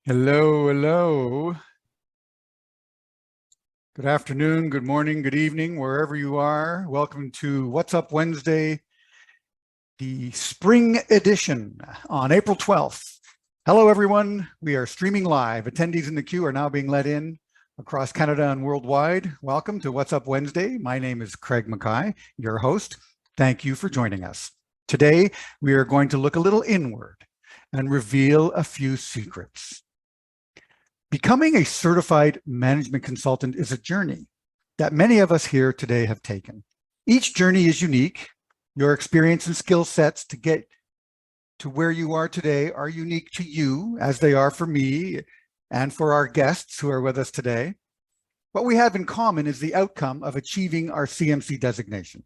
Hello, hello. Good afternoon, good morning, good evening, wherever you are. Welcome to What's Up Wednesday, the spring edition on April 12th. Hello, everyone. We are streaming live. Attendees in the queue are now being let in across Canada and worldwide. Welcome to What's Up Wednesday. My name is Craig Mackay, your host. Thank you for joining us. Today, we are going to look a little inward and reveal a few secrets. Becoming a certified management consultant is a journey that many of us here today have taken. Each journey is unique. Your experience and skill sets to get to where you are today are unique to you, as they are for me and for our guests who are with us today. What we have in common is the outcome of achieving our CMC designation.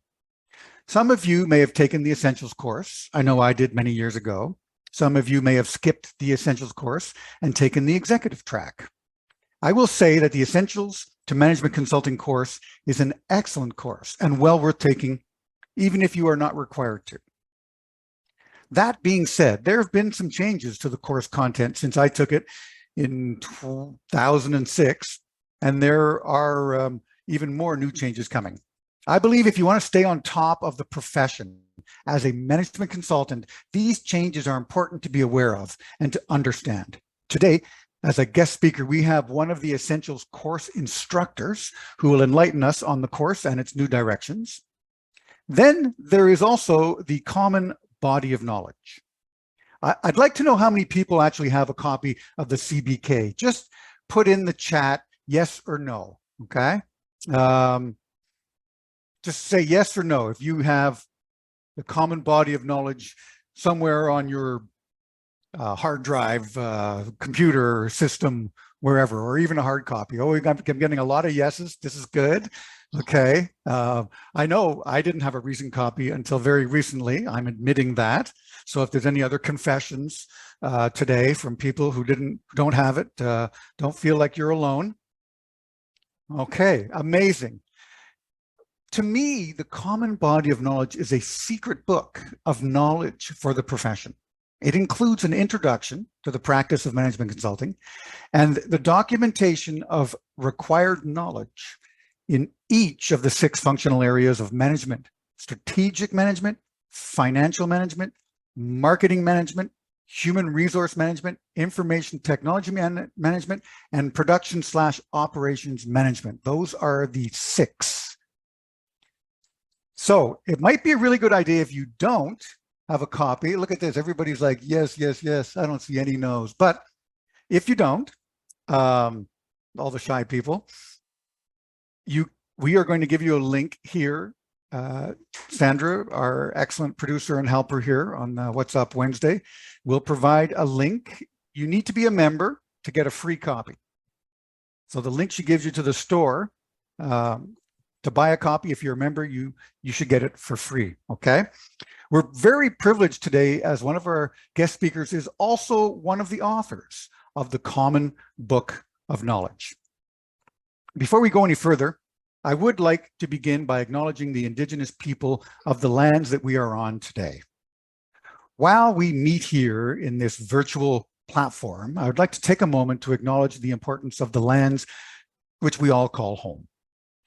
Some of you may have taken the Essentials course. I know I did many years ago. Some of you may have skipped the Essentials course and taken the executive track. I will say that the Essentials to Management Consulting course is an excellent course and well worth taking, even if you are not required to. That being said, there have been some changes to the course content since I took it in 2006, and there are even more new changes coming. I believe if you want to stay on top of the profession as a management consultant, these changes are important to be aware of and to understand. Today, as a guest speaker, we have one of the Essentials course instructors who will enlighten us on the course and its new directions. Then there is also the common body of knowledge. I'd like to know how many people actually have a copy of the CBK. Just put in the chat, yes or no, okay? Just say yes or no if you have the common body of knowledge somewhere on your hard drive, computer system, wherever, or even a hard copy. Oh, I'm getting a lot of yeses. This is good. Okay. I know I didn't have a recent copy until very recently. I'm admitting that. So if there's any other confessions today from people who don't have it, don't feel like you're alone. Okay, amazing. To me, the common body of knowledge is a secret book of knowledge for the profession. It includes an introduction to the practice of management consulting and the documentation of required knowledge in each of the 6 functional areas of management: strategic management, financial management, marketing management, human resource management, information technology management, and production/operations management. Those are the 6. So it might be a really good idea if you don't have a copy. Look at this. Everybody's like, yes, yes, yes. I don't see any no's. But if you don't, all the shy people, we are going to give you a link here. Sandra, our excellent producer and helper here on What's Up Wednesday, will provide a link. You need to be a member to get a free copy. So the link she gives you to the store, to buy a copy, if you're a member, you should get it for free, okay? We're very privileged today as one of our guest speakers is also one of the authors of the Common Book of Knowledge. Before we go any further, I would like to begin by acknowledging the Indigenous people of the lands that we are on today. While we meet here in this virtual platform, I would like to take a moment to acknowledge the importance of the lands which we all call home.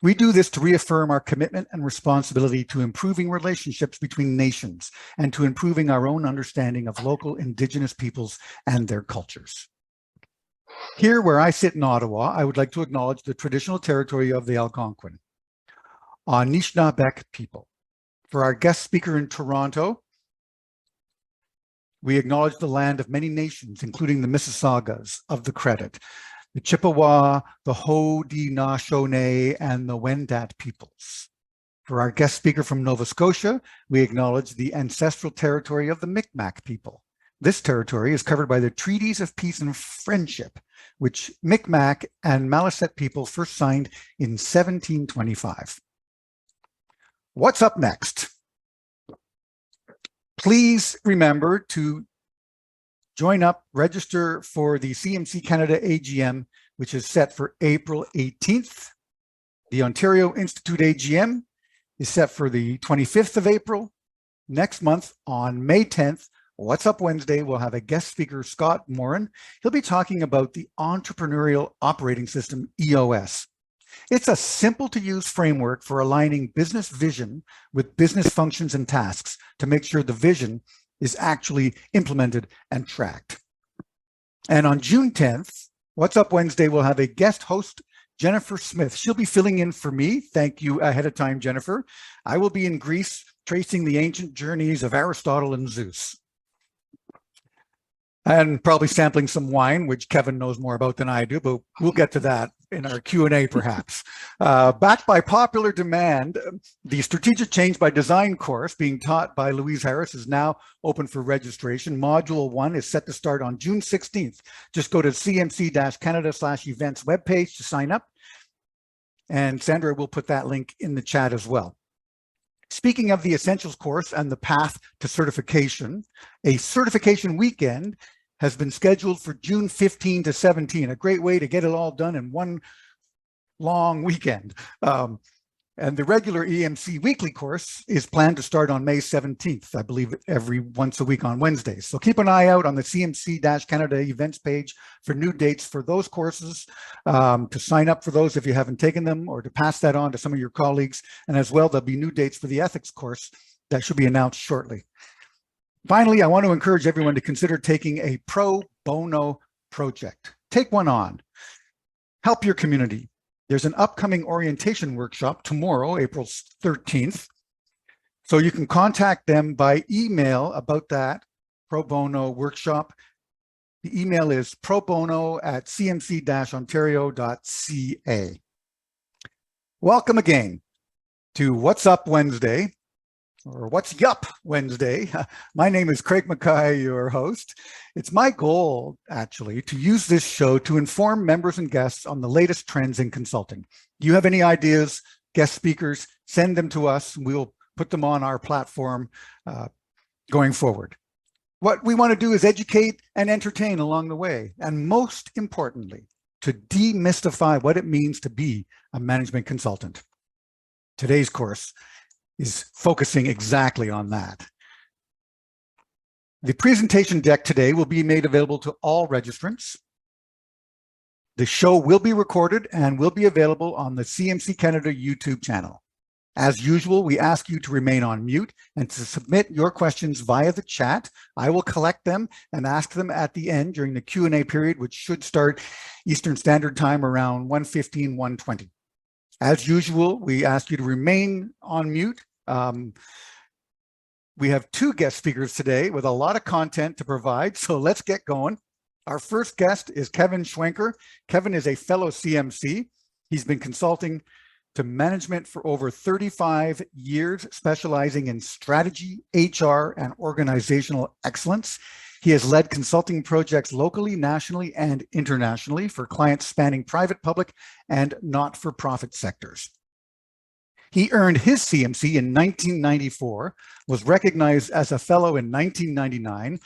We do this to reaffirm our commitment and responsibility to improving relationships between nations and to improving our own understanding of local Indigenous peoples and their cultures. Here, where I sit in Ottawa, I would like to acknowledge the traditional territory of the Algonquin, Anishinaabe people. For our guest speaker in Toronto, we acknowledge the land of many nations, including the Mississaugas of the Credit, the Chippewa, the Haudenosaunee, and the Wendat peoples. For our guest speaker from Nova Scotia, we acknowledge the ancestral territory of the Mi'kmaq people. This territory is covered by the Treaties of Peace and Friendship, which Mi'kmaq and Maliseet people first signed in 1725. What's up next? Please remember to join up, register for the CMC-Canada AGM, which is set for April 18th. The Ontario Institute AGM is set for the 25th of April. Next month, on May 10th, What's Up Wednesday, we'll have a guest speaker, Scott Morin. He'll be talking about the Entrepreneurial Operating System, EOS. It's a simple to use framework for aligning business vision with business functions and tasks to make sure the vision is actually implemented and tracked. And on June 10th, What's Up Wednesday, we'll have a guest host, Jennifer Smith. She'll be filling in for me. Thank you ahead of time, Jennifer. I will be in Greece tracing the ancient journeys of Aristotle and Zeus. And probably sampling some wine, which Kevin knows more about than I do, but we'll get to that in our Q&A perhaps. Backed by popular demand, the Strategic Change by Design course being taught by Louise Harris is now open for registration. Module 1 is set to start on June 16th. Just go to CMC-Canada/events webpage to sign up. And Sandra will put that link in the chat as well. Speaking of the Essentials course and the path to certification, a certification weekend has been scheduled for June 15 to 17, a great way to get it all done in one long weekend. And the regular EMC weekly course is planned to start on May 17th, I believe every once a week on Wednesdays. So keep an eye out on the CMC-Canada events page for new dates for those courses, to sign up for those if you haven't taken them, or to pass that on to some of your colleagues. And as well, there'll be new dates for the ethics course that should be announced shortly. Finally, I want to encourage everyone to consider taking a pro bono project. Take one on. Help your community. There's an upcoming orientation workshop tomorrow, April 13th. So you can contact them by email about that pro bono workshop. The email is probono@cmc-ontario.ca. Welcome again to What's Up Wednesday, or What's Yup Wednesday. My name is Craig Mackay, your host. It's my goal, actually, to use this show to inform members and guests on the latest trends in consulting. Do you have any ideas, guest speakers? Send them to us. We'll put them on our platform going forward. What we want to do is educate and entertain along the way. And most importantly, to demystify what it means to be a management consultant. Today's course is focusing exactly on that. The presentation deck today will be made available to all registrants. The show will be recorded and will be available on the CMC Canada YouTube channel. As usual, we ask you to remain on mute and to submit your questions via the chat. I will collect them and ask them at the end during the Q&A period, which should start Eastern Standard Time around 1:15, 1:20. As usual, we ask you to remain on mute. We have two guest speakers today with a lot of content to provide, so let's get going. Our first guest is Kevin Schwenker. Kevin is a fellow CMC. He's been consulting to management for over 35 years, specializing in strategy, HR, and organizational excellence. He has led consulting projects locally, nationally, and internationally for clients spanning private, public, and not-for-profit sectors. He earned his CMC in 1994, was recognized as a fellow in 1999,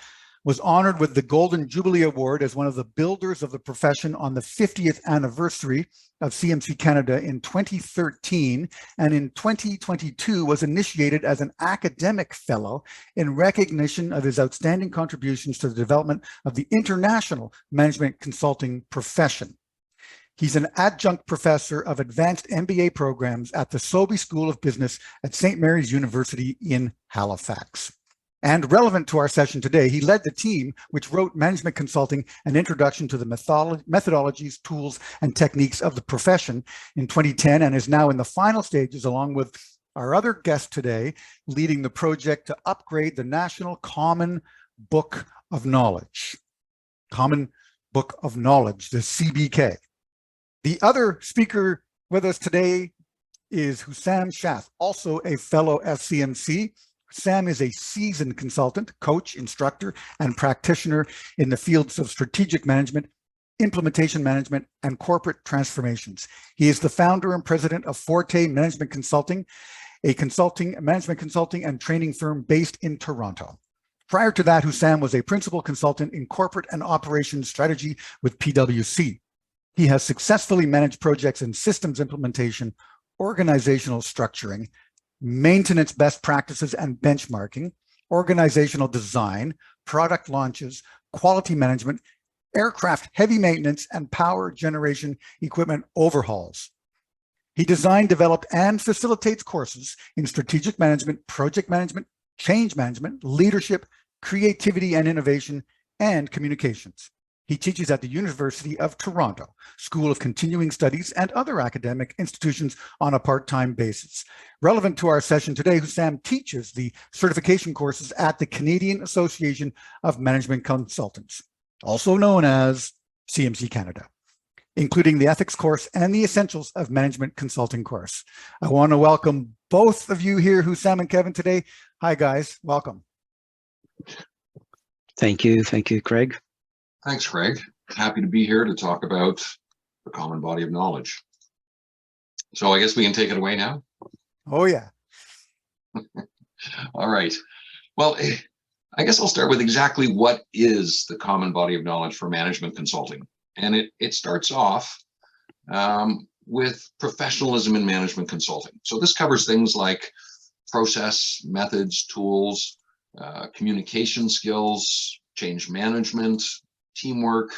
was honored with the Golden Jubilee Award as one of the builders of the profession on the 50th anniversary of CMC Canada in 2013, and in 2022 was initiated as an academic fellow in recognition of his outstanding contributions to the development of the international management consulting profession. He's an adjunct professor of advanced MBA programs at the Sobey School of Business at St. Mary's University in Halifax. And relevant to our session today, he led the team which wrote Management Consulting: An Introduction to the Methodologies, Tools, and Techniques of the Profession in 2010, and is now in the final stages, along with our other guest today, leading the project to upgrade the National Common Book of Knowledge. Common Book of Knowledge, the CBK. The other speaker with us today is Hussam Shaf, also a fellow FCMC. Sam is a seasoned consultant, coach, instructor, and practitioner in the fields of strategic management, implementation management, and corporate transformations. He is the founder and president of Forte Management Consulting, a management consulting and training firm based in Toronto. Prior to that, Hussam was a principal consultant in corporate and operations strategy with PwC. He has successfully managed projects in systems implementation, organizational structuring, maintenance best practices and benchmarking, organizational design, product launches, quality management, aircraft heavy maintenance, and power generation equipment overhauls. He designed, developed, and facilitates courses in strategic management, project management, change management, leadership, creativity and innovation, and communications. He teaches at the University of Toronto School of Continuing Studies and other academic institutions on a part-time basis. Relevant to our session today, Hussam teaches the certification courses at the Canadian Association of Management Consultants, also known as CMC-Canada, including the ethics course and the essentials of management consulting course. I want to welcome both of you here, Hussam and Kevin, today. Hi, guys. Welcome. Thank you, Craig. Thanks, Craig. Happy to be here to talk about the common body of knowledge. So I guess we can take it away now. Oh, yeah. All right. Well, I guess I'll start with exactly what is the common body of knowledge for management consulting. And it starts off with professionalism in management consulting. So this covers things like process, methods, tools, communication skills, change management, teamwork,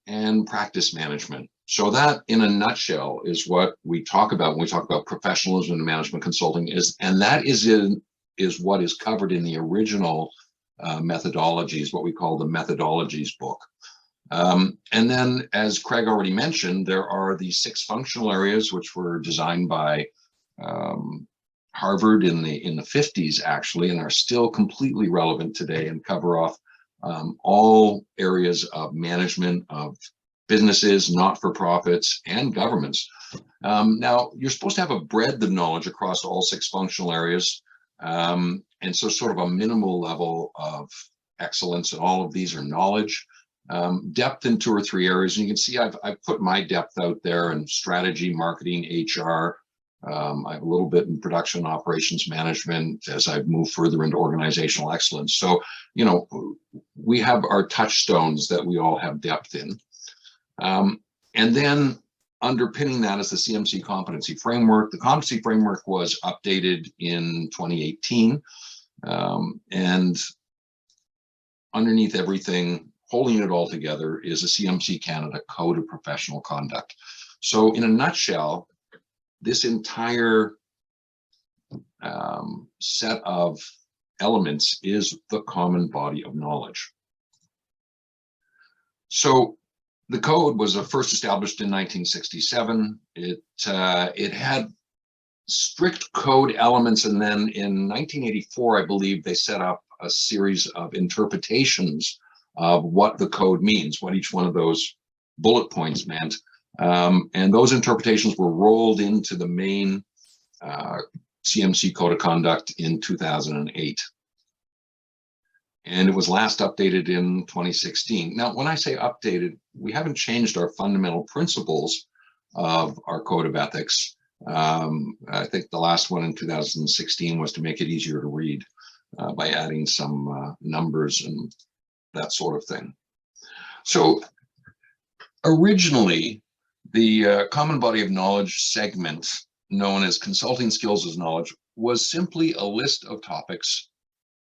and practice management. So that, in a nutshell, is what we talk about when we talk about professionalism in management consulting, and that is what is covered in the original methodologies, what we call the methodologies book. And then, as Craig already mentioned, there are the 6 functional areas which were designed by Harvard in the 50s, actually, and are still completely relevant today and cover off all areas of management of businesses, not-for-profits, and governments. Now, you're supposed to have a breadth of knowledge across all 6 functional areas, and so sort of a minimal level of excellence in all of these are knowledge. Depth in 2 or 3 areas, and you can see I've put my depth out there in strategy, marketing, HR. I have a little bit in production operations management as I've moved further into organizational excellence. So, you know, we have our touchstones that we all have depth in. And then underpinning that is the CMC competency framework. The competency framework was updated in 2018. And underneath everything, holding it all together, is a CMC-Canada Code of Professional Conduct. So in a nutshell, this entire set of elements is the common body of knowledge. So the code was first established in 1967. It had strict code elements, and then in 1984, I believe, they set up a series of interpretations of what the code means, what each one of those bullet points meant. And those interpretations were rolled into the main CMC Code of Conduct in 2008. And it was last updated in 2016. Now, when I say updated, we haven't changed our fundamental principles of our Code of Ethics. I think the last one in 2016 was to make it easier to read by adding some numbers and that sort of thing. So originally, the common body of knowledge segment, known as consulting skills as knowledge, was simply a list of topics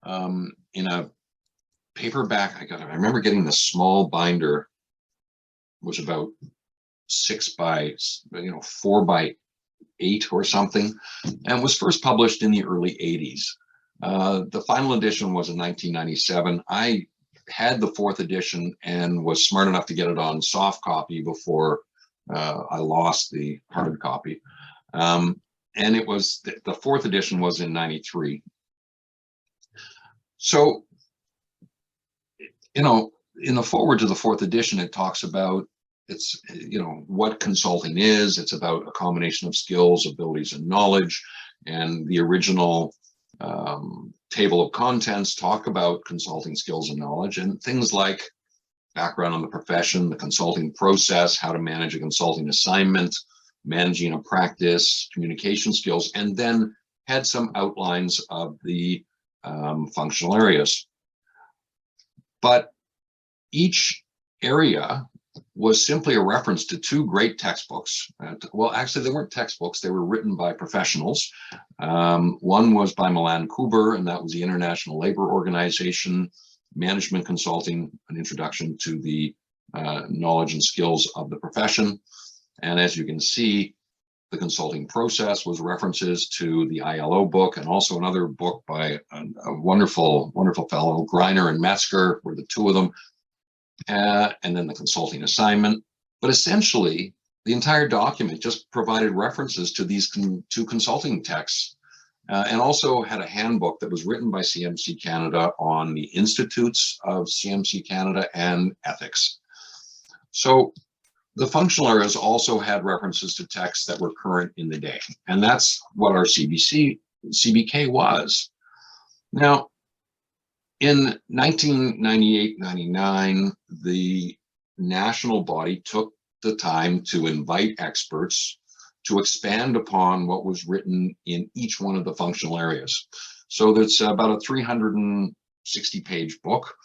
in a paperback. I remember getting this small binder, was about 4 by 8 or something, and was first published in the early 80s. The final edition was in 1997. I had the 4th edition and was smart enough to get it on soft copy before I lost the hard copy. And it was, the 4th edition was in 93. So, you know, in the foreword to the 4th edition, it talks about what consulting is. It's about a combination of skills, abilities, and knowledge. And the original table of contents talk about consulting skills and knowledge, and things like background on the profession, the consulting process, how to manage a consulting assignment, managing a practice, communication skills, and then had some outlines of the functional areas. But each area was simply a reference to two great textbooks. Well, actually, they weren't textbooks. They were written by professionals. One was by Milan Kuber, and that was the International Labor Organization, Management Consulting, an introduction to the knowledge and skills of the profession. And as you can see, the consulting process was references to the ILO book, and also another book by a wonderful, wonderful fellow, Greiner and Metzger were the two of them. And then the consulting assignment. But essentially, the entire document just provided references to these two consulting texts, and also had a handbook that was written by CMC Canada on the institutes of CMC Canada and ethics. So the functional areas also had references to texts that were current in the day, and that's what our CBK was. Now, in 1998-99, the national body took the time to invite experts to expand upon what was written in each one of the functional areas. So that's about a 360-page book.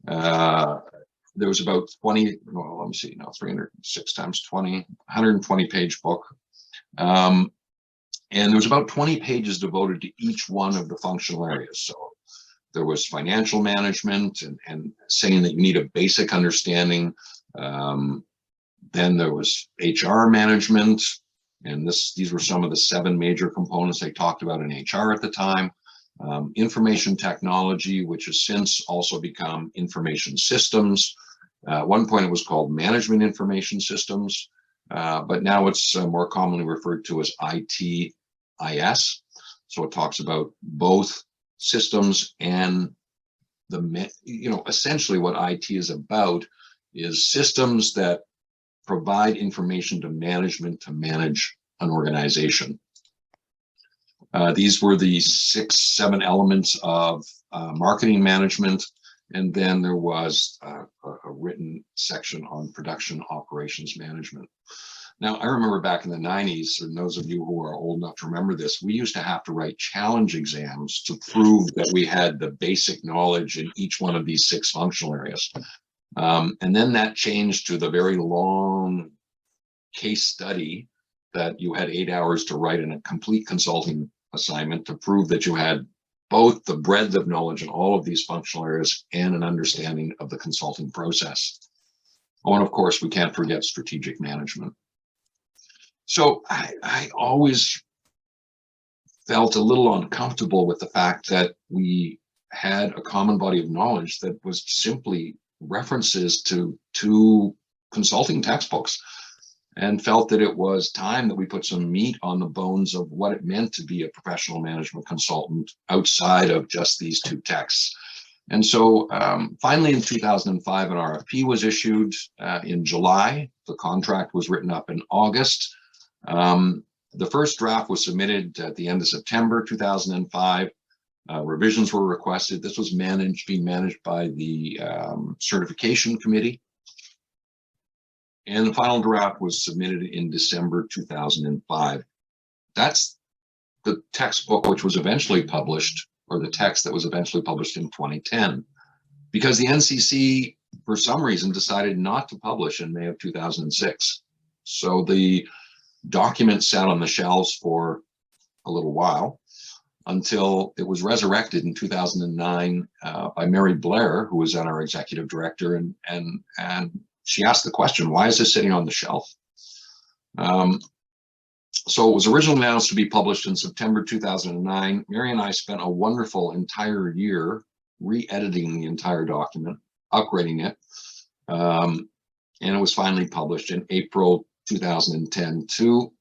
There was about 20, well, let me see now, 306 times 20, 120-page book. And there was about 20 pages devoted to each one of the functional areas. So there was financial management and saying that you need a basic understanding. Then there was HR management, and these were some of the 7 major components they talked about in HR at the time. Information technology, which has since also become information systems. At one point it was called management information systems, but now it's more commonly referred to as ITIS. So it talks about both systems and essentially what IT is about is systems that provide information to management to manage an organization. These were the 6-7 elements of marketing management, and then there was a written section on production operations management. Now, I remember back in the 90s, and those of you who are old enough to remember this, we used to have to write challenge exams to prove that we had the basic knowledge in each one of these 6 functional areas. And then that changed to the very long case study that you had 8 hours to write in a complete consulting assignment to prove that you had both the breadth of knowledge in all of these functional areas and an understanding of the consulting process. Oh, and of course, we can't forget strategic management. So I always felt a little uncomfortable with the fact that we had a common body of knowledge that was simply references to 2 consulting textbooks, and felt that it was time that we put some meat on the bones of what it meant to be a professional management consultant outside of just these 2 texts. And so finally in 2005, an RFP was issued in July. The contract was written up in August. The first draft was submitted at the end of September 2005. Revisions were requested. This was being managed by the certification committee. And the final draft was submitted in December 2005. That's the textbook which was eventually published, or the text that was eventually published in 2010, because the NCC, for some reason, decided not to publish in May of 2006. So the document sat on the shelves for a little while until it was resurrected in 2009 by Mary Blair, who was then our executive director, and she asked the question, why is this sitting on the shelf? So it was originally announced to be published in September 2009. Mary and I spent a wonderful entire year re-editing the entire document, upgrading it, and it was finally published in April 2010 to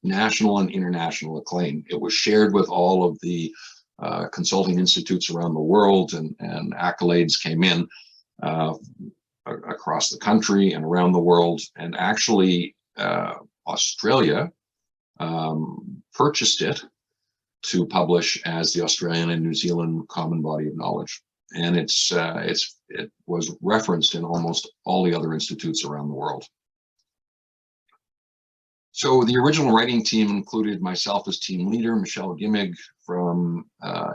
national and international acclaim. It was shared with all of the consulting institutes around the world, and accolades came in across the country and around the world. And actually, Australia purchased it to publish as the Australian and New Zealand Common Body of Knowledge. And it was referenced in almost all the other institutes around the world. So the original writing team included myself as team leader, Michelle Gimmig from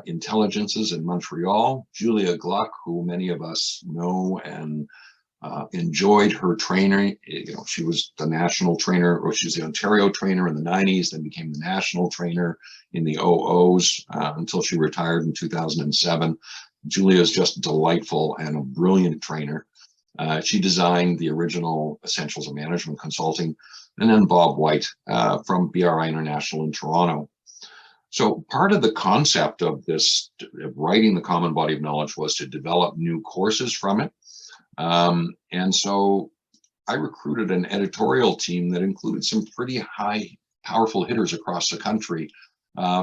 Intelligences in Montreal, Julia Gluck, who many of us know and enjoyed her training. You know, she was the national trainer, or she was the Ontario trainer in the 90s, then became the national trainer in the OOs until she retired in 2007. Julia is just delightful and a brilliant trainer. She designed the original Essentials of Management Consulting, and then Bob White from BRI International in Toronto. So part of the concept of this, of writing the Common Body of Knowledge, was to develop new courses from it. And so I recruited an editorial team that included some pretty high, powerful hitters across the country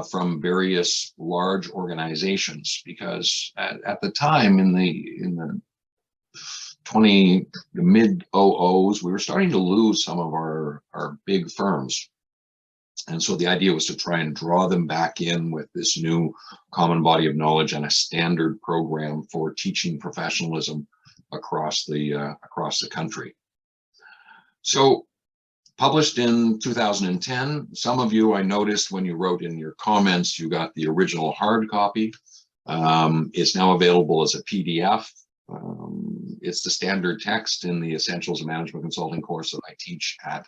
from various large organizations, because at the time in the mid OOs, we were starting to lose some of our big firms. And so the idea was to try and draw them back in with this new common body of knowledge and a standard program for teaching professionalism across the country. So published in 2010, some of you, I noticed when you wrote in your comments, you got the original hard copy. It's now available as a PDF. It's the standard text in the Essentials of Management Consulting course that I teach at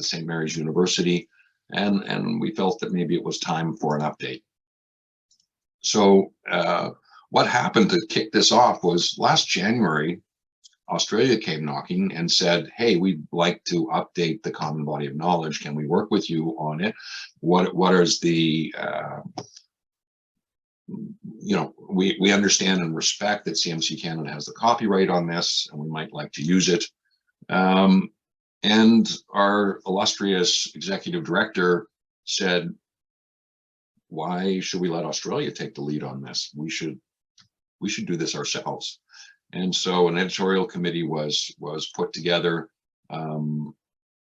St. Mary's University. And we felt that maybe it was time for an update. So what happened to kick this off was last January, Australia came knocking and said, hey, we'd like to update the Common Body of Knowledge. Can we work with you on it? What is the, you know, we understand and respect that CMC-Canada has the copyright on this, and we might like to use it. And our illustrious executive director said, why should we let Australia take the lead on this? We should do this ourselves. And so an editorial committee was put together.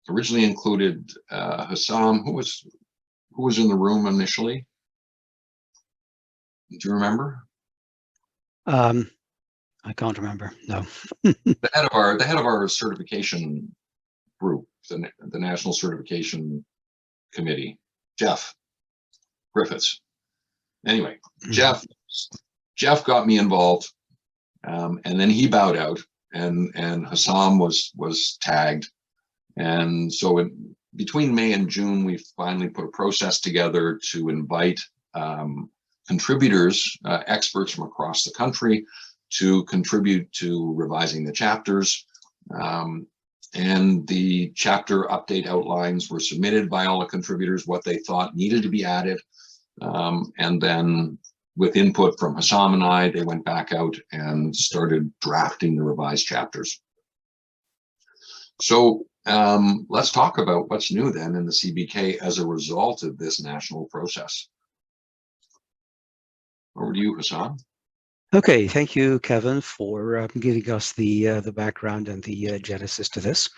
Originally included Hassam, who was in the room initially. Do you remember? I can't remember. No. the head of our certification group, the National Certification Committee, Jeff Griffiths. Anyway, Jeff got me involved, and then he bowed out, and Hassam was tagged, and so between May and June, we finally put a process together to invite contributors, experts from across the country, to contribute to revising the chapters. And the chapter update outlines were submitted by all the contributors, what they thought needed to be added. And then with input from Hassam and I, they went back out and started drafting the revised chapters. So let's talk about what's new then in the CBK as a result of this national process. Over to you, Hassam. Okay, thank you, Kevin, for giving us the background and the genesis to this.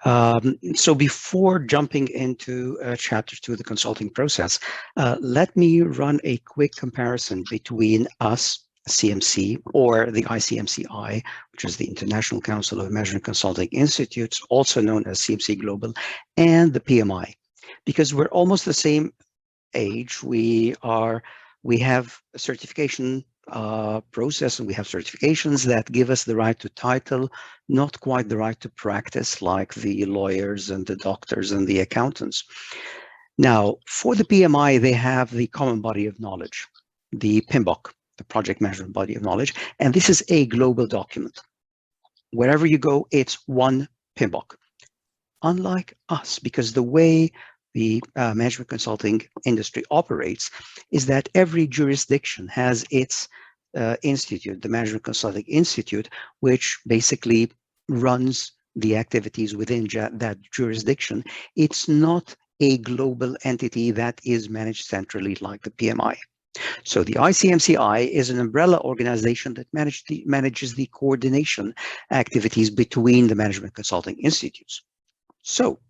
So before jumping into chapter 2 of the consulting process, let me run a quick comparison between us, CMC, or the ICMCI, which is the International Council of Management Consulting Institutes, also known as CMC Global, and the PMI, because we're almost the same age. We have a certification process, and we have certifications that give us the right to title, not quite the right to practice, like the lawyers and the doctors and the accountants. Now, for the PMI, they have the Common Body of Knowledge, the PMBOK, the Project Management Body of Knowledge, and this is a global document. Wherever you go, it's one PMBOK. Unlike us, because the way the management consulting industry operates is that every jurisdiction has its institute, the Management Consulting Institute, which basically runs the activities within that jurisdiction. It's not a global entity that is managed centrally like the PMI. So the ICMCI is an umbrella organization that manages the coordination activities between the management consulting institutes. So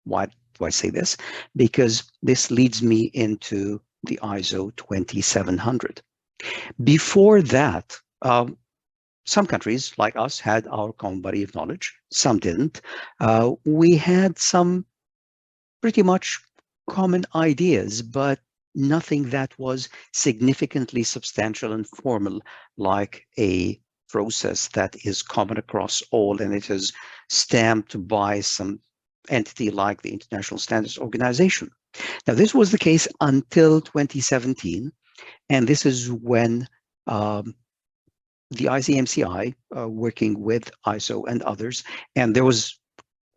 why do I say this? Because this leads me into the ISO 27700. Before that, some countries like us had our common body of knowledge, some didn't. We had some pretty much common ideas, but nothing that was significantly substantial and formal like a process that is common across all, and it is stamped by some entity like the International Standards Organization. Now, this was the case until 2017, and this is when the ICMCI, working with ISO and others, and there was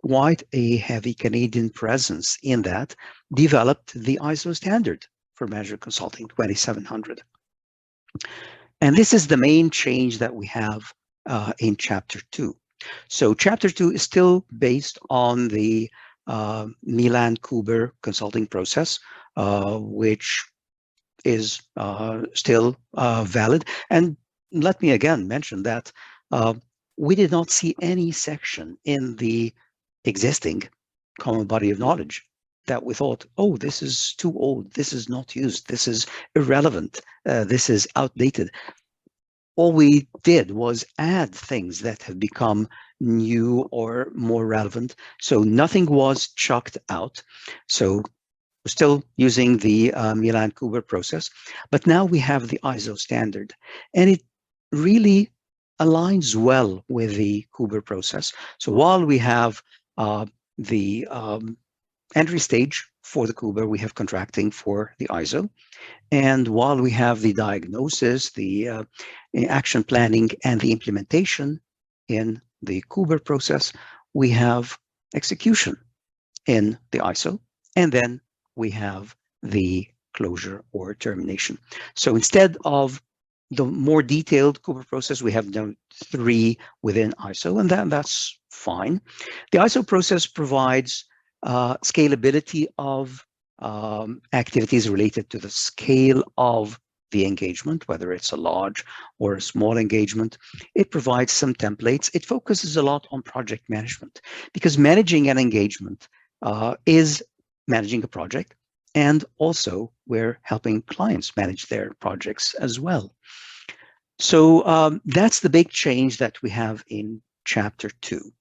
quite a heavy Canadian presence in that, developed the ISO standard for management consulting 2700. And this is the main change that we have in Chapter 2. So Chapter 2 is still based on the Milan-Kuber consulting process, which is still valid. And let me again mention that we did not see any section in the existing common body of knowledge that we thought, oh, this is too old, this is not used, this is irrelevant, this is outdated. All we did was add things that have become new or more relevant. So nothing was chucked out. So we're still using the Milan-Kuber process, but now we have the ISO standard, and it really aligns well with the Kuber process. So while we have the entry stage for the Kuber, we have contracting for the ISO. And while we have the diagnosis, the action planning, and the implementation in the Kuber process, we have execution in the ISO, and then we have the closure or termination. So instead of the more detailed Kuber process, we have now 3 within ISO, and that's fine. The ISO process provides scalability of activities related to the scale of the engagement, whether it's a large or a small engagement. It provides some templates. It focuses a lot on project management, because managing an engagement is managing a project, and also we're helping clients manage their projects as well. So that's the big change that we have in Chapter 2.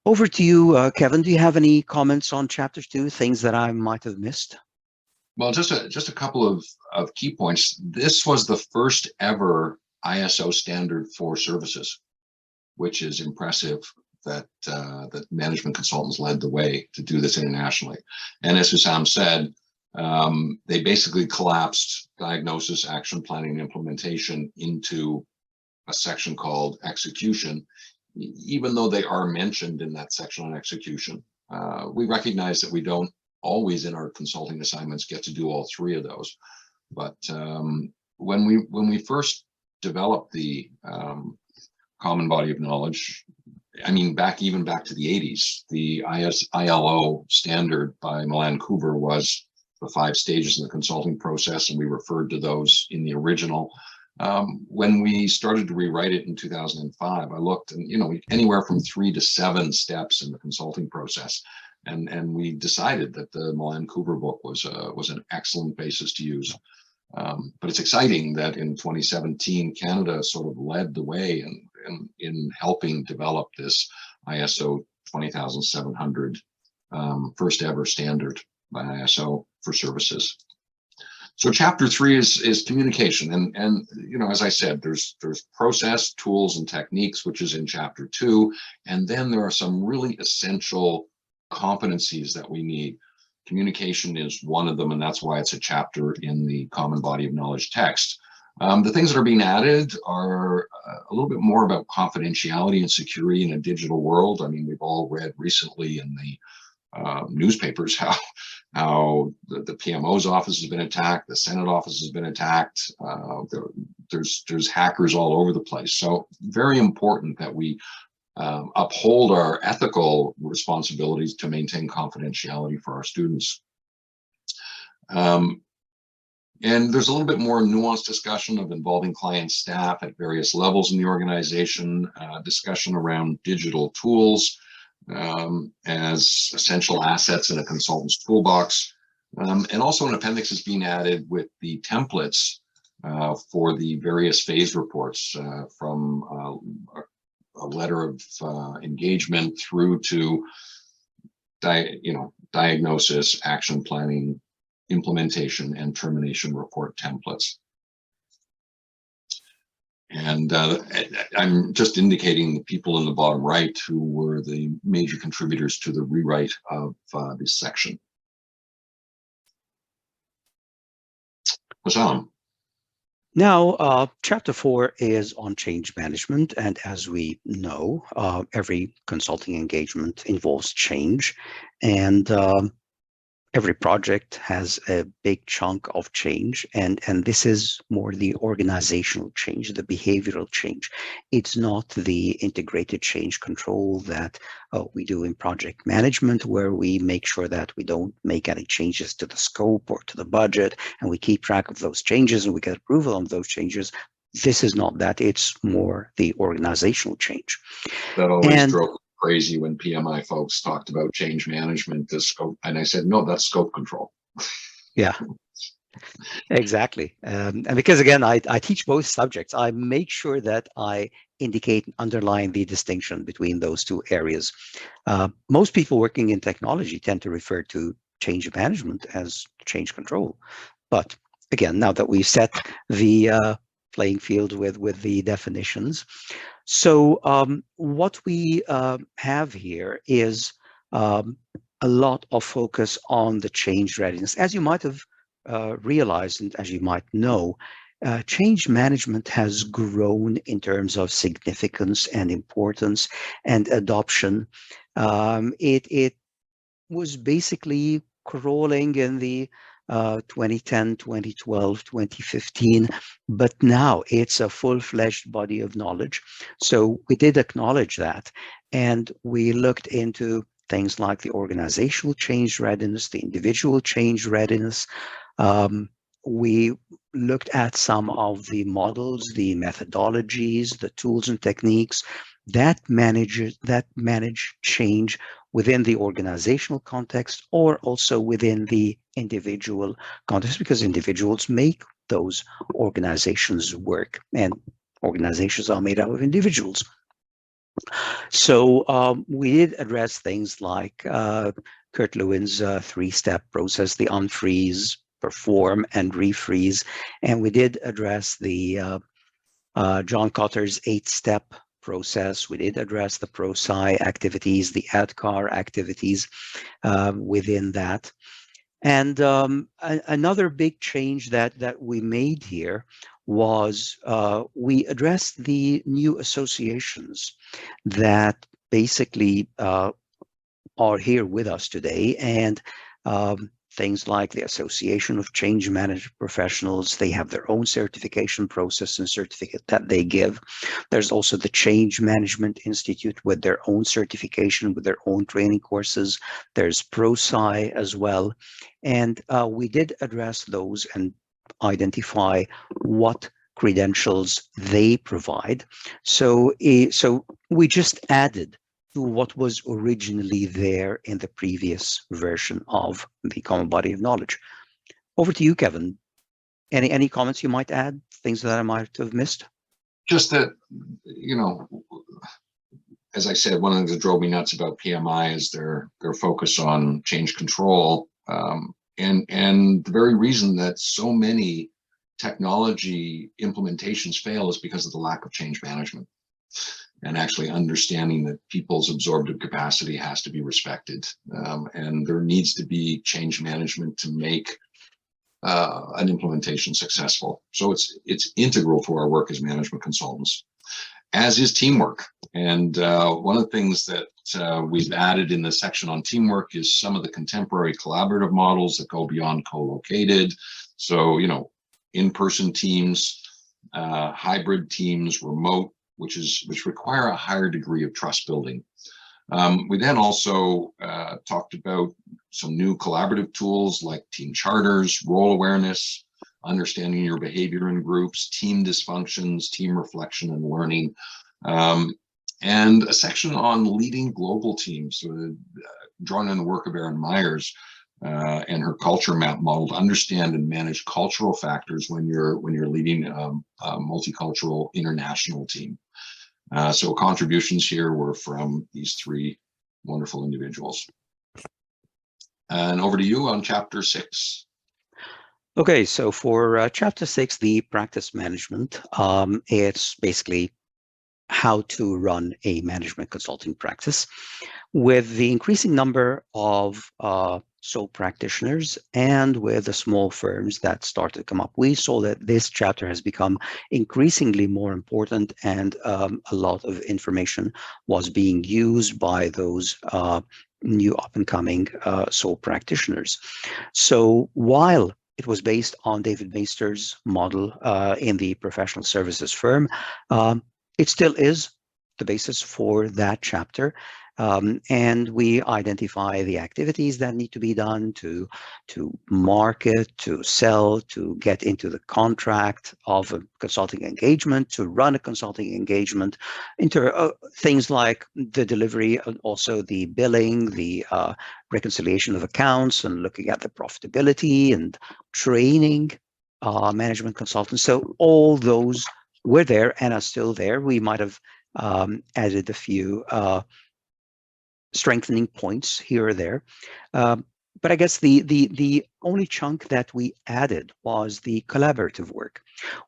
Over to you, Kevin. Do you have any comments on Chapter 2, things that I might have missed? Well, just a couple of key points. This was the first ever ISO standard for services, which is impressive that that management consultants led the way to do this internationally. And as Hussam said, they basically collapsed diagnosis, action planning, and implementation into a section called execution. Even though they are mentioned in that section on execution, we recognize that we don't always in our consulting assignments get to do all 3 of those. But when we first developed the common body of knowledge, I mean, even back to the 80s, the ILO standard by Milan-Kuber was the 5 stages in the consulting process, and we referred to those in the original. When we started to rewrite it in 2005, I looked, and anywhere from 3 to 7 steps in the consulting process, and we decided that the Milan-Kuber book was an excellent basis to use. But it's exciting that in 2017, Canada sort of led the way in helping develop this ISO 20700 first ever standard by ISO for services. So Chapter 3 is communication, and as I said, there's process, tools, and techniques, which is in Chapter 2, and then there are some really essential competencies that we need. Communication is one of them, and that's why it's a chapter in the common body of knowledge text. The things that are being added are a little bit more about confidentiality and security in a digital world. I mean, we've all read recently in the newspapers how the PMO's office has been attacked, the Senate office has been attacked. There's hackers all over the place. So very important that we uphold our ethical responsibilities to maintain confidentiality for our students. And there's a little bit more nuanced discussion of involving client staff at various levels in the organization, discussion around digital tools as essential assets in a consultant's toolbox. And also an appendix is being added with the templates for the various phase reports from a letter of engagement through to diagnosis, action planning, implementation, and termination report templates. And I'm just indicating the people in the bottom right who were the major contributors to the rewrite of this section. Wissam. Now, Chapter 4 is on change management. And as we know, every consulting engagement involves change. And every project has a big chunk of change. And this is more the organizational change, the behavioral change. It's not the integrated change control that we do in project management, where we make sure that we don't make any changes to the scope or to the budget, and we keep track of those changes and we get approval on those changes. This is not that. It's more the organizational change. That always drove me crazy when PMI folks talked about change management, the scope, and I said, no, that's scope control. Yeah, exactly. And because again, I teach both subjects, I make sure that I indicate and underline the distinction between those two areas. Most people working in technology tend to refer to change management as change control. But again, now that we've set the playing field with the definitions, so what we have here is a lot of focus on the change readiness. As you might have realized, and as you might know, change management has grown in terms of significance and importance and adoption. It was basically crawling in the 2010, 2012, 2015, but now it's a full-fledged body of knowledge. So we did acknowledge that, and we looked into things like the organizational change readiness, the individual change readiness. We looked at some of the models, the methodologies, the tools and techniques that manage change within the organizational context or also within the individual context, because individuals make those organizations work, and organizations are made up of individuals. So we did address things like Kurt Lewin's three-step process, the unfreeze, perform, and refreeze. And we did address the John Cotter's 8-step process. We did address the ProSci activities, the ADKAR activities within that. And another big change that we made here was we addressed the new associations that basically are here with us today. And things like the Association of Change Management Professionals, they have their own certification process and certificate that they give. There's also the Change Management Institute with their own certification, with their own training courses. There's ProSci as well. And we did address those and identify what credentials they provide. So we just added to what was originally there in the previous version of the Common Body of Knowledge. Over to you, Kevin. Any comments you might add, things that I might have missed? Just that, you know, as I said, one of the things that drove me nuts about PMI is their focus on change control, and the very reason that so many technology implementations fail is because of the lack of change management. And actually understanding that people's absorptive capacity has to be respected. And there needs to be change management to make an implementation successful. So it's integral to our work as management consultants, as is teamwork. And one of the things that we've added in the section on teamwork is some of the contemporary collaborative models that go beyond co-located. So, you know, in-person teams, hybrid teams, remote, which require a higher degree of trust building. We then also talked about some new collaborative tools like team charters, role awareness, understanding your behavior in groups, team dysfunctions, team reflection and learning, and a section on leading global teams, drawn in the work of Erin Myers and her culture map model to understand and manage cultural factors when you're leading a multicultural international team. So contributions here were from these three wonderful individuals. And over to you on chapter 6. Okay, so for Chapter 6, the practice management, it's basically how to run a management consulting practice. With the increasing number of sole practitioners and with the small firms that start to come up, we saw that this chapter has become increasingly more important, and a lot of information was being used by those new up-and-coming sole practitioners. So while it was based on David Maister's model in the professional services firm, it still is the basis for that chapter. And we identify the activities that need to be done to market, to sell, to get into the contract of a consulting engagement, to run a consulting engagement, into things like the delivery and also the billing, the reconciliation of accounts, and looking at the profitability and training management consultants. So all those were there and are still there. We might have added a few strengthening points here or there. But I guess the only chunk that we added was the collaborative work,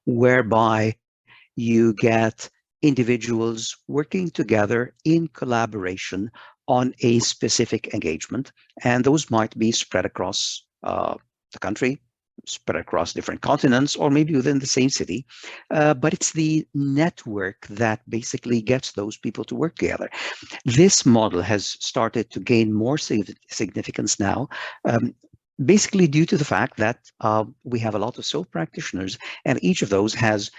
whereby you get individuals working together in collaboration on a specific engagement. And those might be spread across the country, spread across different continents, or maybe within the same city. But it's the network that basically gets those people to work together. This model has started to gain more significance now, basically due to the fact that we have a lot of sole practitioners, and each of those has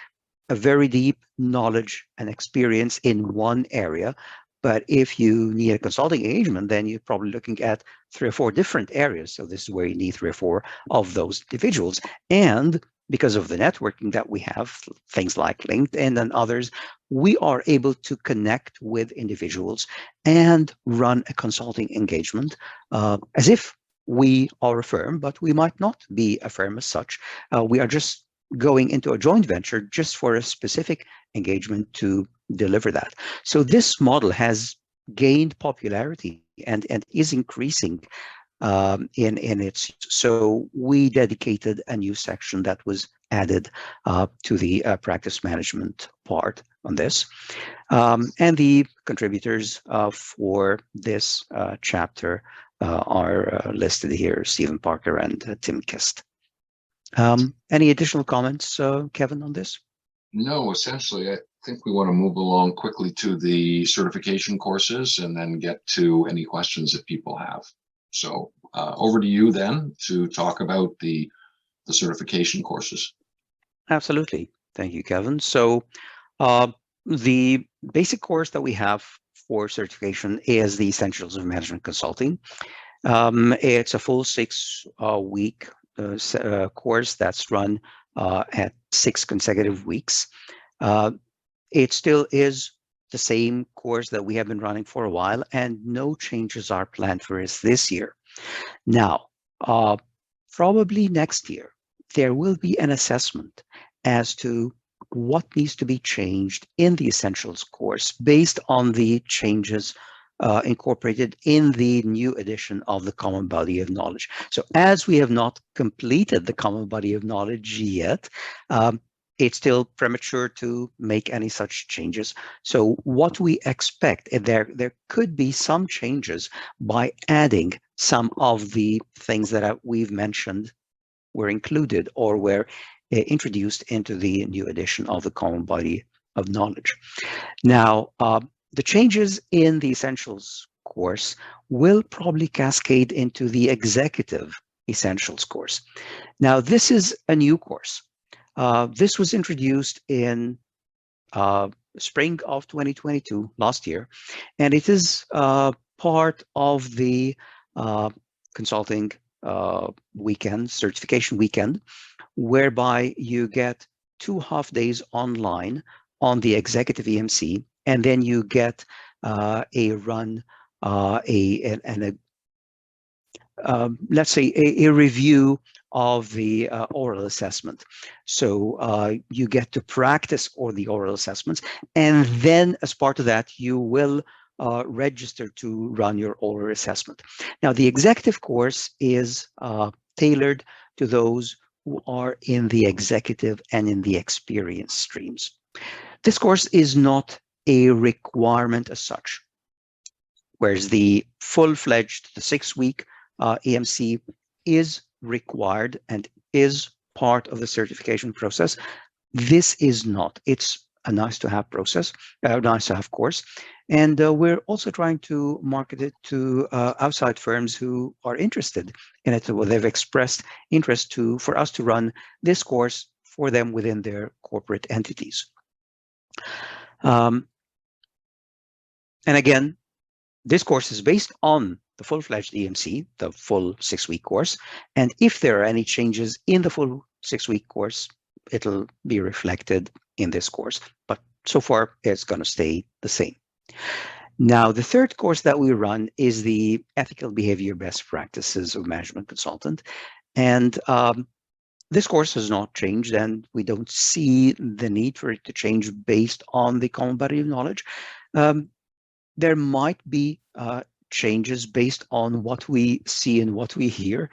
a very deep knowledge and experience in one area. But if you need a consulting engagement, then you're probably looking at 3 or 4 different areas. So this is where you need 3 or 4 of those individuals. And because of the networking that we have, things like LinkedIn and others, we are able to connect with individuals and run a consulting engagement as if we are a firm, but we might not be a firm as such. We are just going into a joint venture just for a specific engagement to deliver that. So this model has gained popularity and is increasing in its. So we dedicated a new section that was added to the practice management part on this. And the contributors for this chapter are listed here: Stephen Parker and Tim Kist. Any additional comments, Kevin, on this? No, essentially, I think we want to move along quickly to the certification courses and then get to any questions that people have. So over to you then to talk about the certification courses. Absolutely. Thank you, Kevin. So the basic course that we have for certification is the Essentials of Management Consulting. It's a full 6-week course that's run at 6 consecutive weeks. It still is the same course that we have been running for a while, and no changes are planned for us this year. Now, probably next year, there will be an assessment as to what needs to be changed in the Essentials course based on the changes incorporated in the new edition of the Common Body of Knowledge. So as we have not completed the Common Body of Knowledge yet, it's still premature to make any such changes. So what we expect, there could be some changes by adding some of the things that we've mentioned were included or were introduced into the new edition of the Common Body of Knowledge. Now, the changes in the Essentials course will probably cascade into the Executive Essentials course. Now, this is a new course. This was introduced in spring of 2022, last year, and it is part of the consulting weekend, certification weekend, whereby you get 2 half days online on the Executive EMC, and then you get a run, let's say a review of the oral assessment. So you get to practice all the oral assessments, and then as part of that, you will register to run your oral assessment. Now, the executive course is tailored to those who are in the executive and in the experience streams. This course is not a requirement as such, whereas the full-fledged, the 6-week AMC is required and is part of the certification process. This is not. It's a nice to have process, nice to have course. And we're also trying to market it to outside firms who are interested in it. Well, they've expressed interest for us to run this course for them within their corporate entities. And again, this course is based on the full-fledged EMC, the full 6-week course. And if there are any changes in the full 6-week course, it'll be reflected in this course. But so far, it's going to stay the same. Now, the third course that we run is the Ethical Behavior Best Practices of Management Consultant. And this course has not changed, and we don't see the need for it to change based on the common body of knowledge. There might be changes based on what we see and what we hear.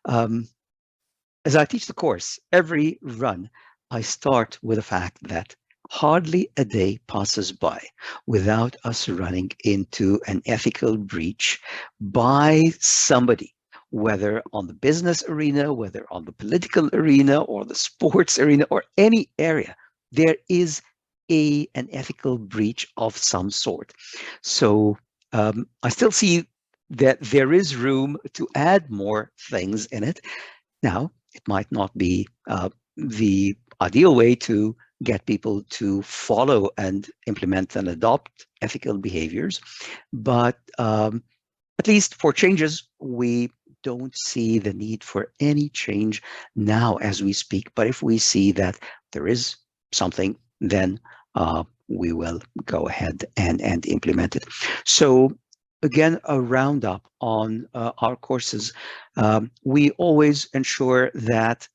As I teach the course, every run, I start with the fact that hardly a day passes by without us running into an ethical breach by somebody, whether on the business arena, whether on the political arena or the sports arena or any area. There is an ethical breach of some sort. So I still see that there is room to add more things in it. Now, it might not be the ideal way to get people to follow and implement and adopt ethical behaviors, but at least for changes, we don't see the need for any change now as we speak. But if we see that there is something, then we will go ahead and implement it. So again, a roundup on our courses. We always ensure that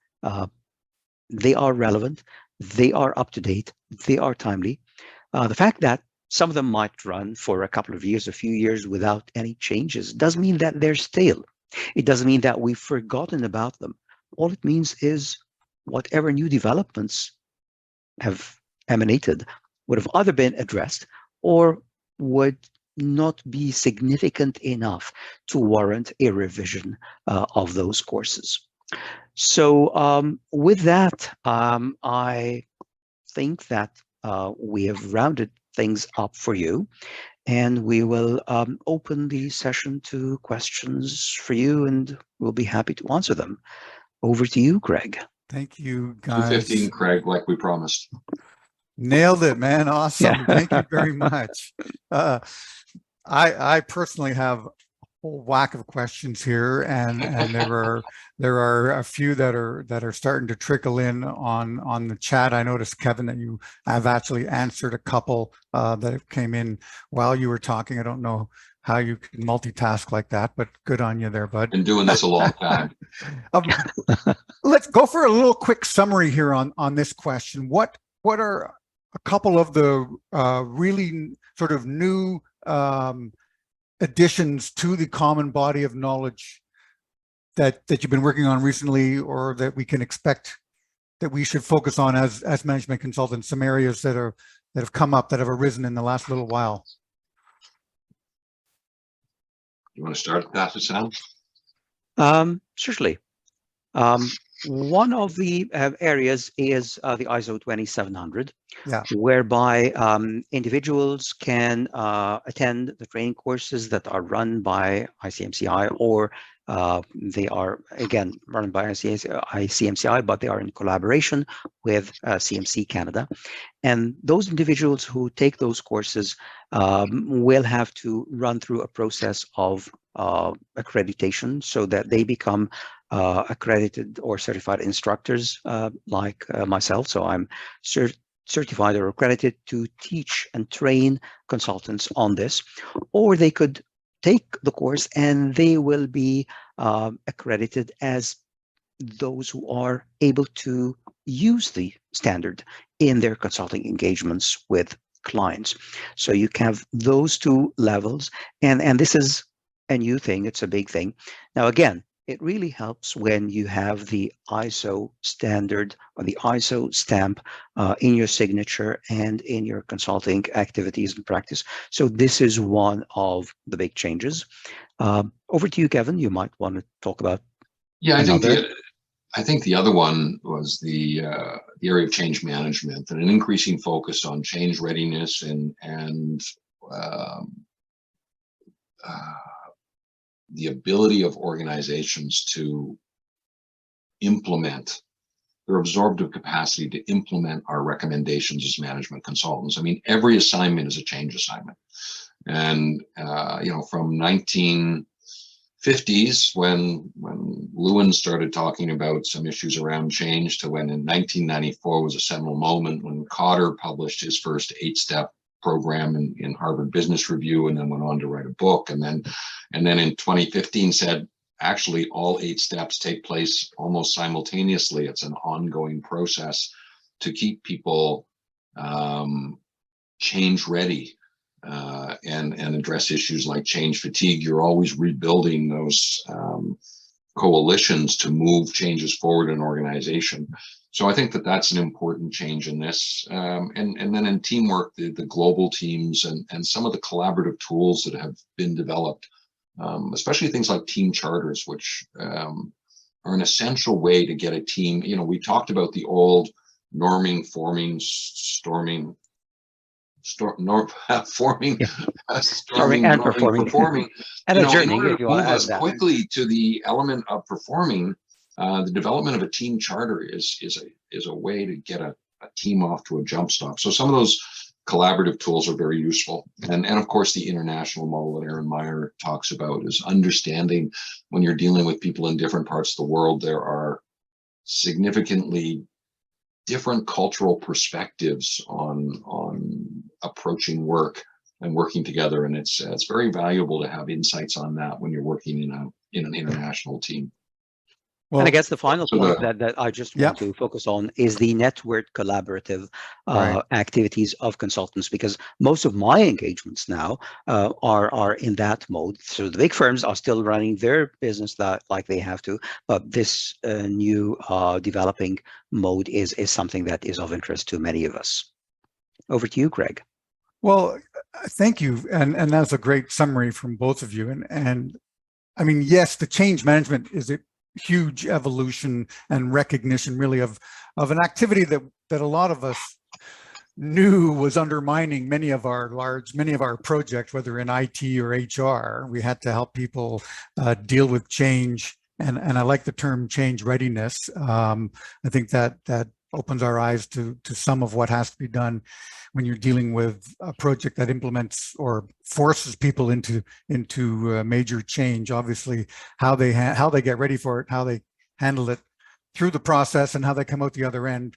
they are relevant, they are up to date, they are timely. The fact that some of them might run for a couple of years, a few years without any changes doesn't mean that they're stale. It doesn't mean that we've forgotten about them. All it means is whatever new developments have emanated would have either been addressed or would not be significant enough to warrant a revision of those courses. So with that, I think that we have rounded things up for you, and we will open the session to questions for you, and we'll be happy to answer them. Over to you, Greg. Thank you, guys. 2:15, Craig, like we promised. Nailed it, man. Awesome. Yeah. Thank you very much. I personally have a whole whack of questions here, and there are a few that are starting to trickle in on the chat. I noticed, Kevin, that you have actually answered a couple that came in while you were talking. I don't know how you can multitask like that, but good on you there, bud. Been doing this a long time. Let's go for a little quick summary here on this question. What are a couple of the really sort of new additions to the common body of knowledge that you've been working on recently, or that we can expect that we should focus on as management consultants? Some areas that have come up, that have arisen in the last little while. You want to start, Pastor Sam? Certainly. One of the areas is the ISO 27700, whereby individuals can attend the training courses that are run by ICMCI, or they are, again, run by ICMCI, but they are in collaboration with CMC-Canada. And those individuals who take those courses will have to run through a process of accreditation so that they become accredited or certified instructors like myself. So I'm certified or accredited to teach and train consultants on this, or they could take the course and they will be accredited as those who are able to use the standard in their consulting engagements with clients. So you can have those two levels, and this is a new thing. It's a big thing. Now, again, it really helps when you have the ISO standard or the ISO stamp in your signature and in your consulting activities and practice. So this is one of the big changes. Over to you, Kevin. You might want to talk about Yeah, another. I think the other one was the area of change management and an increasing focus on change readiness and the ability of organizations to implement their absorptive capacity to implement our recommendations as management consultants. I mean, every assignment is a change assignment. And, from 1950s, when Lewin started talking about some issues around change, to when in 1994 was a seminal moment when Cotter published his first 8-step program in Harvard Business Review, and then went on to write a book. And then in 2015 said, actually, all 8 steps take place almost simultaneously. It's an ongoing process to keep people change ready and address issues like change fatigue. You're always rebuilding those coalitions to move changes forward in an organization. So I think that that's an important change in this. And then in teamwork, the global teams and some of the collaborative tools that have been developed, especially things like team charters, which are an essential way to get a team. We talked about the old norming, forming, storming, storming, and norming, performing, and adjourning, in order if you to want move to add us that. quickly to the element of performing. The development of a team charter is a way to get a team off to a jump stop. So some of those collaborative tools are very useful. And of course, the international model that Aaron Meyer talks about is understanding when you're dealing with people in different parts of the world, there are significantly different cultural perspectives on approaching work and working together. And it's very valuable to have insights on that when you're working in an international team. Well, and I guess the final so point that I just want to focus on is the networked collaborative activities of consultants, because most of my engagements now are in that mode. So the big firms are still running their business like they have to, but this new developing mode is something that is of interest to many of us. Over to you, Greg. Well, thank you. And that's a great summary from both of you. And I mean, yes, the change management is a huge evolution and recognition really of an activity that a lot of us knew was undermining many of our projects, whether in IT or HR. We had to help people deal with change. And I like the term change readiness. I think that opens our eyes to some of what has to be done when you're dealing with a project that implements or forces people into major change. Obviously, how they get ready for it, how they handle it through the process, and how they come out the other end.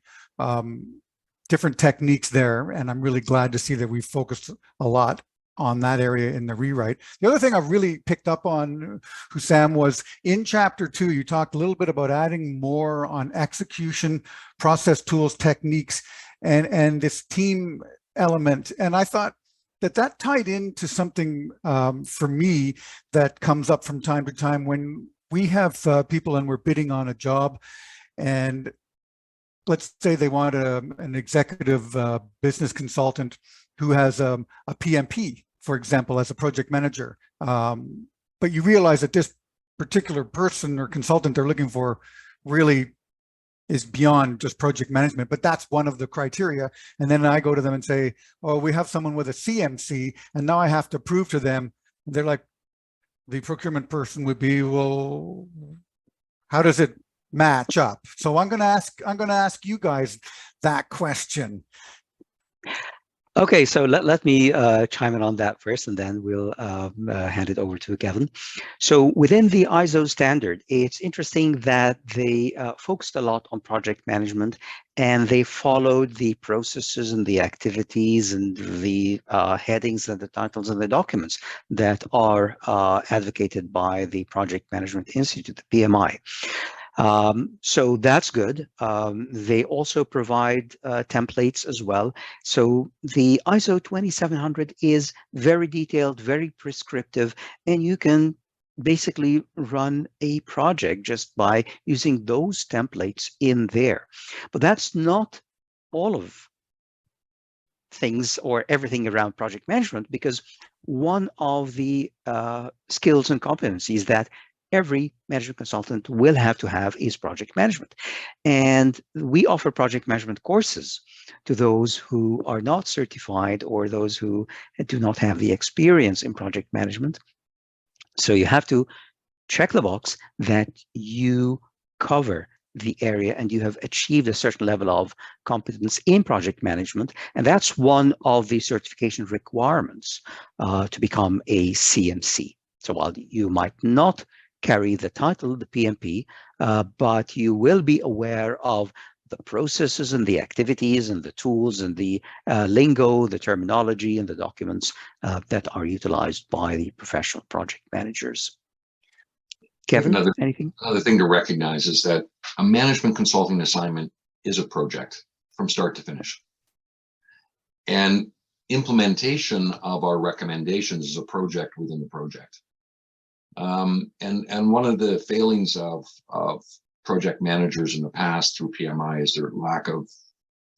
Different techniques there, and I'm really glad to see that we focused a lot on that area in the rewrite. The other thing I've really picked up on, Hussam, was in chapter 2, you talked a little bit about adding more on execution, process tools, techniques, and this team element. And I thought that tied into something for me that comes up from time to time when we have people and we're bidding on a job, and let's say they want an executive business consultant who has a PMP, for example, as a project manager. But you realize that this particular person or consultant they're looking for really is beyond just project management, but that's one of the criteria. And then I go to them and say, oh, we have someone with a CMC, and now I have to prove to them. They're like, the procurement person would be, well, how does it match up? So I'm going to ask you guys that question. Okay, so let me chime in on that first, and then we'll hand it over to Kevin. So within the ISO standard, it's interesting that they focused a lot on project management, and they followed the processes and the activities and the headings and the titles and the documents that are advocated by the Project Management Institute, the PMI. So that's good. They also provide templates as well. So the ISO 2700 is very detailed, very prescriptive, and you can basically run a project just by using those templates in there. But that's not all of things or everything around project management, because one of the skills and competencies that every management consultant will have to have is project management. And we offer project management courses to those who are not certified or those who do not have the experience in project management. So you have to check the box that you cover the area and you have achieved a certain level of competence in project management. And that's one of the certification requirements to become a CMC. So while you might not carry the title, the PMP, but you will be aware of the processes and the activities and the tools and the lingo, the terminology and the documents that are utilized by the professional project managers. Kevin, anything? Another thing to recognize is that a management consulting assignment is a project from start to finish. And implementation of our recommendations is a project within the project. And one of the failings of project managers in the past through PMI is their lack of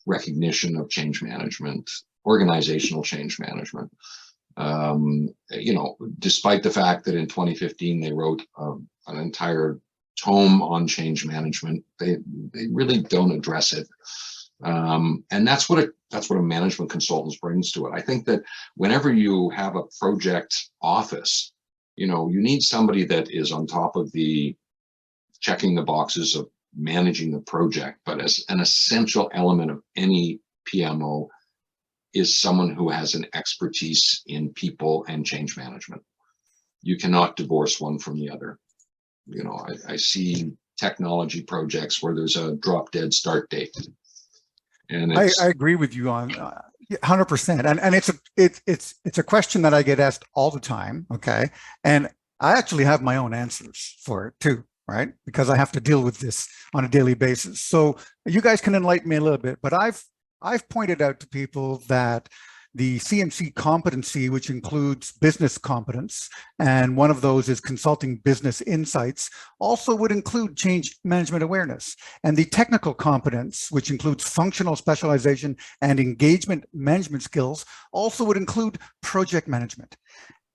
recognition of change management, organizational change management. You know, despite the fact that in 2015 they wrote an entire tome on change management, they really don't address it. And that's what a management consultant brings to it. I think that whenever you have a project office, you know, you need somebody that is on top of the checking the boxes of managing the project, but as an essential element of any PMO is someone who has an expertise in people and change management. You cannot divorce one from the other. You know, I see technology projects where there's a drop dead start date. And I agree with you on 100%. And it's a question that I get asked all the time. Okay. And I actually have my own answers for it too, right? Because I have to deal with this on a daily basis. So you guys can enlighten me a little bit, but I've pointed out to people that the CMC competency, which includes business competence, and one of those is consulting business insights, also would include change management awareness. And the technical competence, which includes functional specialization and engagement management skills, also would include project management.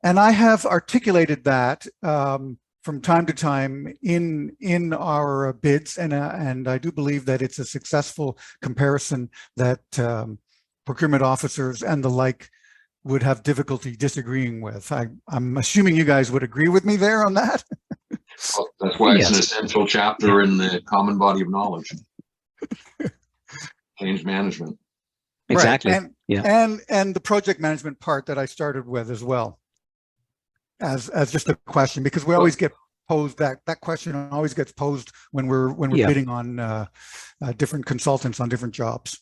And I have articulated that from time to time in our bids, and I do believe that it's a successful comparison that procurement officers and the like would have difficulty disagreeing with. I'm assuming you guys would agree with me there on that. Well, that's why it's an essential chapter in the common body of knowledge. Change management. Exactly. Right. And the project management part that I started with as well, as just a question, because we always get posed that question always gets posed when we're bidding on different consultants on different jobs.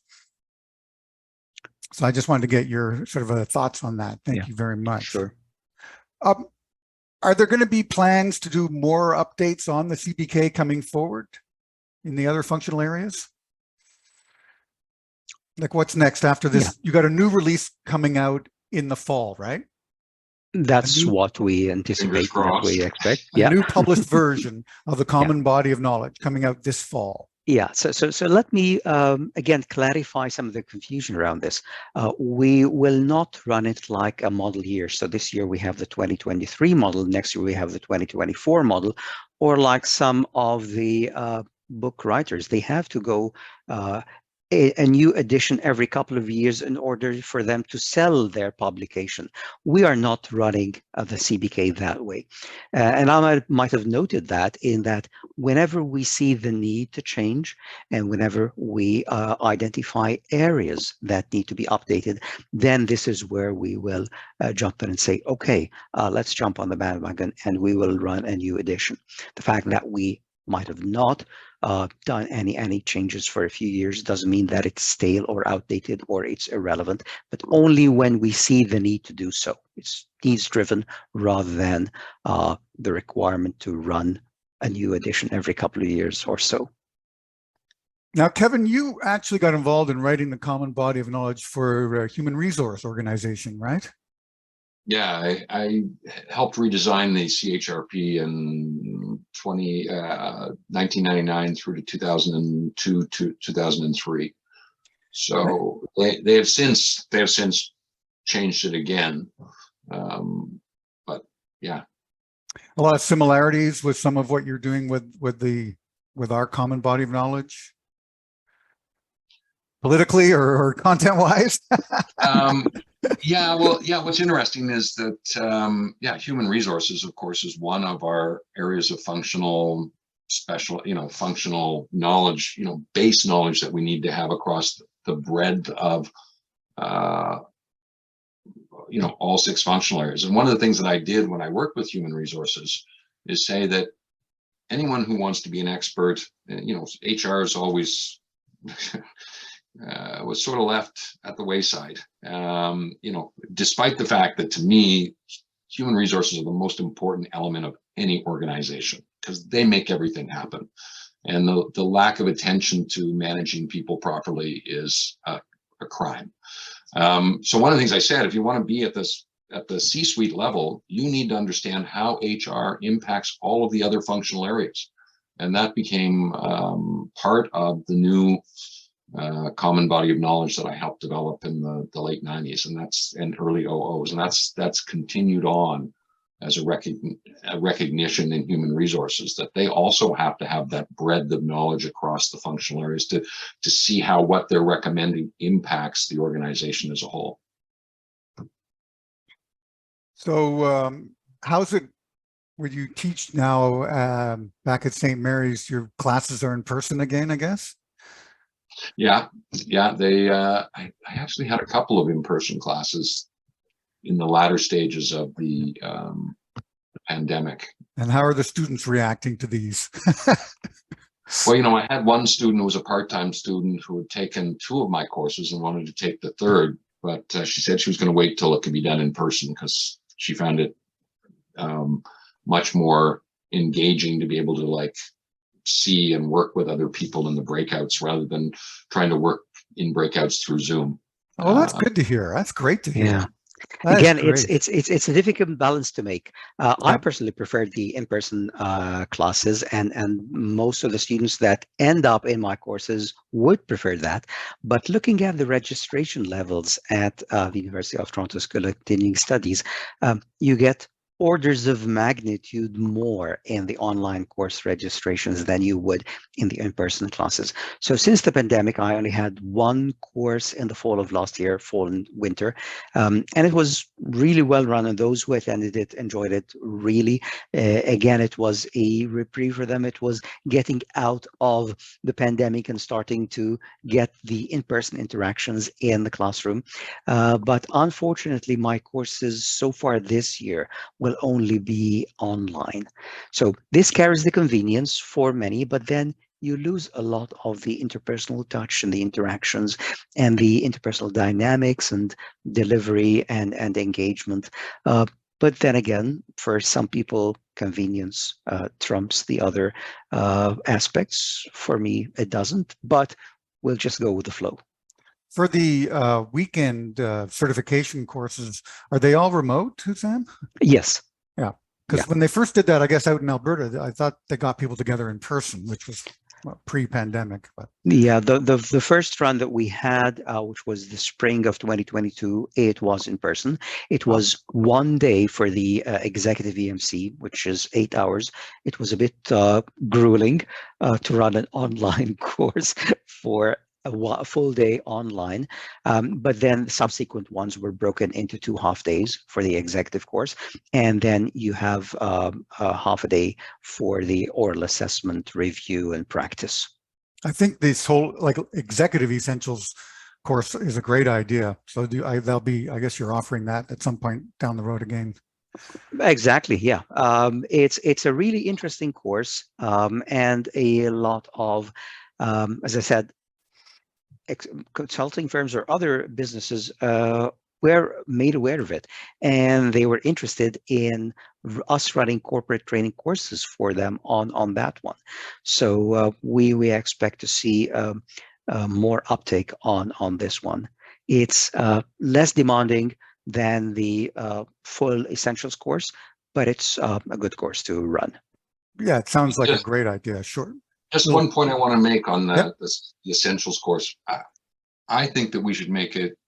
So I just wanted to get your sort of thoughts on that. Thank you very much. Sure. Are there going to be plans to do more updates on the CPK coming forward in the other functional areas? Like what's next after this? You got a new release coming out in the fall, right? That's what we anticipate, what we expect. A new published version of the common body of knowledge coming out this fall. Yeah, so let me again clarify some of the confusion around this. We will not run it like a model year. So this year we have the 2023 model, next year we have the 2024 model, or like some of the book writers, they have to go a new edition every couple of years in order for them to sell their publication. We are not running the CBK that way. And I might have noted that in that whenever we see the need to change and whenever we identify areas that need to be updated, then this is where we will jump in and say, okay, let's jump on the bandwagon and we will run a new edition. The fact that we might have not done any changes for a few years doesn't mean that it's stale or outdated or it's irrelevant, but only when we see the need to do so. It's needs driven rather than the requirement to run a new edition every couple of years or so. Now, Kevin, you actually got involved in writing the common body of knowledge for a human resource organization, right? Yeah, I helped redesign the CHRP in 1999 through to 2002 to 2003. So they have since changed it again. But yeah, A lot of similarities with some of what you're doing with our common body of knowledge, politically or content wise. Yeah, well, yeah, what's interesting is that, yeah, human resources, of course, is one of our areas of functional functional knowledge, base knowledge that we need to have across the breadth of, all 6 functional areas. And one of the things that I did when I worked with human resources is say that anyone who wants to be an expert, HR is always was sort of left at the wayside. Despite the fact that to me, human resources are the most important element of any organization because they make everything happen. And the lack of attention to managing people properly is a crime. So one of the things I said, if you want to be at the C-suite level, you need to understand how HR impacts all of the other functional areas. And that became part of the new common body of knowledge that I helped develop in the late 90s and early 00s. And that's continued on as a recognition in human resources that they also have to have that breadth of knowledge across the functional areas to see how what they're recommending impacts the organization as a whole. So how's it where you teach now back at St. Mary's? Your classes are in person again, I guess? Yeah. I actually had a couple of in-person classes in the latter stages of the pandemic. And how are the students reacting to these? Well, I had one student who was a part-time student who had taken 2 of my courses and wanted to take the 3rd, but she said she was going to wait till it could be done in person because she found it much more engaging to be able to see and work with other people in the breakouts rather than trying to work in breakouts through Zoom. Oh, that's good to hear. That's great to hear. Yeah. That Again, is great. it's a difficult balance to make. I Yep. personally prefer the in-person classes, and most of the students that end up in my courses would prefer that. But looking at the registration levels at the University of Toronto School of Continuing Studies, you get orders of magnitude more in the online course registrations than you would in the in-person classes. So since the pandemic, I only had 1 course in the fall of last year, fall and winter, and it was really well run, and those who attended it enjoyed it really. Again, it was a reprieve for them. It was getting out of the pandemic and starting to get the in-person interactions in the classroom. But unfortunately, my courses so far this year will only be online. So this carries the convenience for many, but then you lose a lot of the interpersonal touch and the interactions and the interpersonal dynamics and delivery and engagement. But then again, for some people, convenience trumps the other aspects. For me, it doesn't, but we'll just go with the flow. For the weekend certification courses, are they all remote, Sam? Yes. Yeah, because when they first did that, I guess out in Alberta, I thought they got people together in person, which was pre-pandemic. But yeah, the first run that we had, which was the spring of 2022, it was in person. It was 1 day for the executive EMC, which is 8 hours. It was a bit grueling to run an online course for a full day online, but then subsequent ones were broken into 2 half days for the executive course, and then you have a half a day for the oral assessment, review, and practice. I think this whole executive essentials course is a great idea. So I guess you're offering that at some point down the road again. Exactly. Yeah. It's a really interesting course, and a lot of, as I said, consulting firms or other businesses were made aware of it, and they were interested in us running corporate training courses for them on that one. So we expect to see more uptake on this one. It's less demanding, than the full essentials course, but it's a good course to run. Yeah, it sounds like a Just- great idea. Sure. Just Well, one point I want to make on Yep. the essentials course. I think that we should make it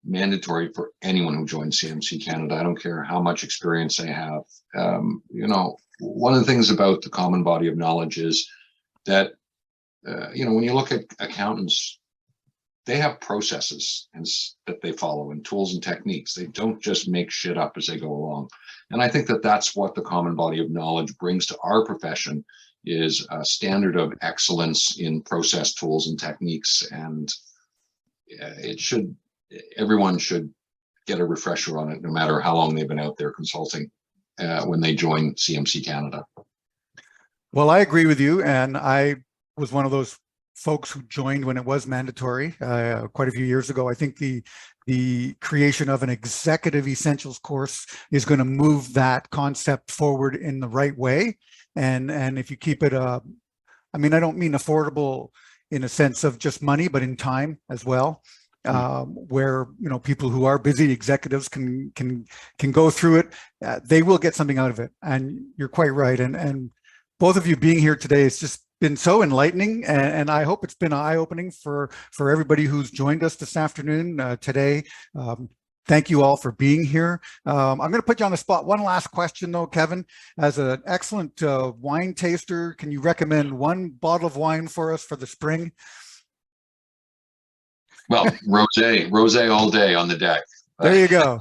mandatory for anyone who joins CMC Canada. I don't care how much experience they have. You know, one of the things about the common body of knowledge is that, you know, when you look at accountants, they have processes that they follow and tools and techniques. They don't just make shit up as they go along. And I think that that's what the common body of knowledge brings to our profession, is a standard of excellence in process, tools, and techniques. And everyone should get a refresher on it, no matter how long they've been out there consulting, when they join CMC Canada. Well, I agree with you. And I was one of those folks who joined when it was mandatory quite a few years ago. I think the creation of an executive essentials course is going to move that concept forward in the right way. And if you keep it, I mean, I don't mean affordable in a sense of just money, but in time as well. Where, you know, people who are busy executives can go through it, they will get something out of it. And you're quite right. And both of you being here today, it's just been so enlightening, and I hope it's been eye-opening for everybody who's joined us this afternoon, today. Thank you all for being here. I'm going to put you on the spot. One last question, though, Kevin. As an excellent wine taster, can you recommend one bottle of wine for us for the spring? Well, rosé all day on the deck. There you go.